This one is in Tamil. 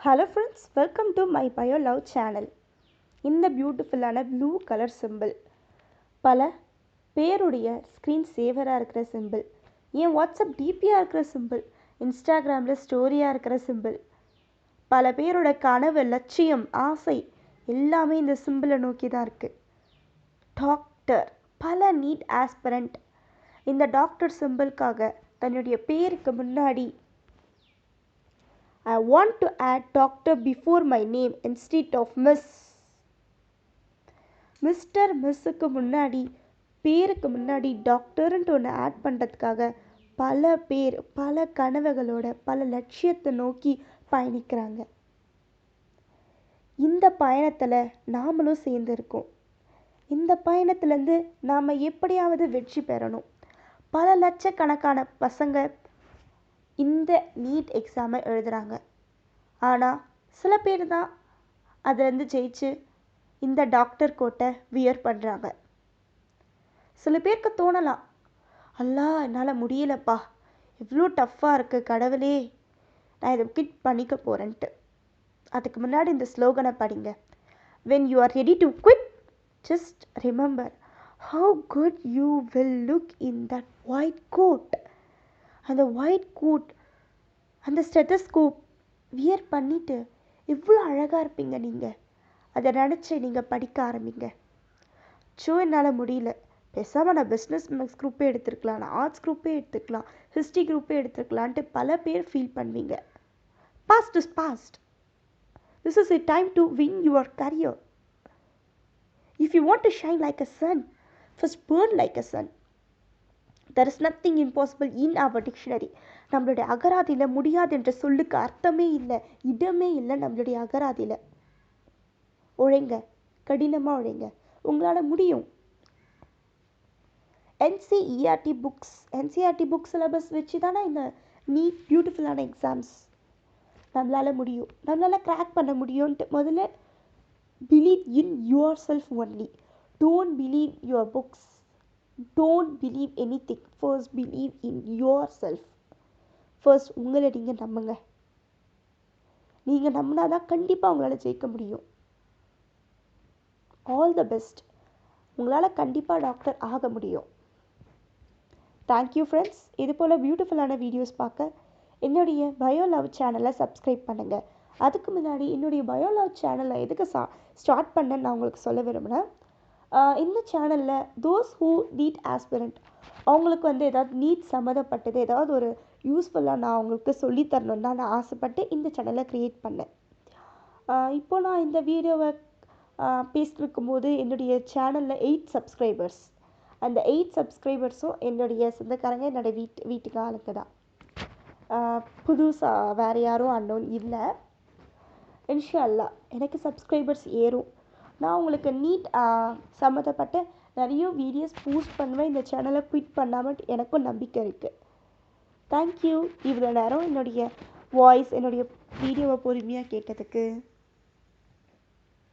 Hello friends, welcome to my Bio Love channel. இந்த பியூட்டிஃபுல்லான ப்ளூ கலர் சிம்பிள் பல பேருடைய ஸ்க்ரீன் சேவராக இருக்கிற சிம்பிள், ஏன் வாட்ஸ்அப் டிபியாக இருக்கிற சிம்பிள், இன்ஸ்டாகிராமில் ஸ்டோரியாக இருக்கிற சிம்பிள், பல பேரோட கனவு, லட்சியம், ஆசை எல்லாமே இந்த சிம்பிளை நோக்கி தான் இருக்குது. டாக்டர், பல நீட் ஆஸ்பிரண்ட் இந்த டாக்டர் சிம்பிளுக்காக தன்னுடைய பேருக்கு முன்னாடி I want to add doctor before my name instead of miss. Mister மிஸ்ஸுக்கு முன்னாடி பேருக்கு முன்னாடி டாக்டர்ன்ட்டு ஒன்று ஆட் பண்ணுறதுக்காக பல பேர் பல கனவுகளோட பல லட்சியத்தை நோக்கி பயணிக்கிறாங்க. இந்த பயணத்தில் நாமளும் சேர்ந்துருக்கோம். இந்த பயணத்துலேருந்து நாம் எப்படியாவது வெற்றி பெறணும். பல லட்சக்கணக்கான பசங்க இந்த நீட் எக்ஸாமை எழுதுகிறாங்க. ஆனால் சில பேர் தான் அதிலேருந்து ஜெயிச்சு இந்த டாக்டர் கோட்டை வியர் பண்ணுறாங்க. சில பேருக்கு தோணலாம், அல்லா என்னால் முடியலப்பா, எவ்வளோ டஃப்பாக இருக்குது, கடவுளே நான் இதை கிட் பண்ணிக்க போகிறேன்ட்டு. அதுக்கு முன்னாடி இந்த ஸ்லோகனை படிங்க. when you are ready to quit, just remember how good you will look in that white coat. அந்த ஒயிட் கோட், அந்த ஸ்டெத்தஸ்கோப் வியர் பண்ணிவிட்டு எவ்வளோ அழகாக இருப்பீங்க நீங்கள். அதை நினச்சி நீங்கள் படிக்க ஆரம்பிங்க. என்னால் முடியல, பேசாமல் நான் பிஸ்னஸ் மேக்ஸ் குரூப்பே எடுத்துருக்கலாம், நான் ஆர்ட்ஸ் குரூப்பே எடுத்துக்கலாம், ஹிஸ்ட்ரி குரூப்பே எடுத்துருக்கலான்ட்டு பல பேர் ஃபீல் பண்ணுவீங்க. Past is past. This is a time to win your career. If you want to shine like a sun, first burn like a sun. There is nothing impossible in our dictionary. நம்மளுடைய அகராதியில் முடியாது என்ற சொல்லுக்கு அர்த்தமே இல்லை, இடமே இல்லை நம்மளுடைய அகராதியில். உழைங்க, கடினமாக உழைங்க, உங்களால் முடியும். என்சிஇஆர்டி புக்ஸ் சிலபஸ் வச்சு தானே இந்த நீட் பியூட்டிஃபுல்லான எக்ஸாம்ஸ். நம்மளால் முடியும், நம்மளால் கிராக் பண்ண முடியும்ன்ட்டு முதல்ல believe in your self only. Don't believe your books, don't believe anything. First believe in your self. First உங்களை நீங்கள் நம்புங்க. நீங்கள் நம்பினா தான் கண்டிப்பாக உங்களால் ஜெயிக்க முடியும். All the best. உங்களால் கண்டிப்பாக டாக்டர் ஆக முடியும். Thank you friends. இது போல் பியூட்டிஃபுல்லான வீடியோஸ் பார்க்க என்னுடைய பயோ லவ் சேனலை சப்ஸ்கிரைப் பண்ணுங்கள். அதுக்கு முன்னாடி என்னுடைய பயோ லவ் சேனலை எதுக்கு ஸ்டார்ட் பண்ணேன்னு நான் உங்களுக்கு சொல்ல விரும்புகிறேன். இந்த சேனலில் தோஸ் ஹூ நீட் ஆஸ்பிரண்ட், அவங்களுக்கு ஏதாவது நீட் சம்மந்தப்பட்டது ஏதாவது ஒரு யூஸ்ஃபுல்லாக நான் அவங்களுக்கு சொல்லித்தரணுன்னு தான் நான் ஆசைப்பட்டு இந்த சேனலை க்ரியேட் பண்ணேன். இப்போ நான் இந்த வீடியோவை பேசிட்டுருக்கும் போது என்னுடைய சேனலில் 8 சப்ஸ்கிரைபர்ஸ். அந்த 8 சப்ஸ்கிரைபர்ஸும் என்னுடைய சொந்தக்காரங்க, என்னோடய வீட்டுக்கு ஆளுங்க தான். புதுசாக வேறு யாரும் அன்னோன் இல்லை. இன்ஷா அல்லாஹ் எனக்கு சப்ஸ்கிரைபர்ஸ் ஏறும். நான் உங்களுக்கு நீட் சம்மந்தப்பட்ட நிறைய வீடியோஸ் போஸ்ட் பண்ணுவேன். இந்த சேனலை குவிட் பண்ணாமல் எனக்கும் நம்பிக்கை இருக்குது. தேங்க்யூ. இவ்வளோ நேரம் என்னுடைய வாய்ஸ், என்னுடைய வீடியோவை பொறுமையாக கேட்டதுக்கு.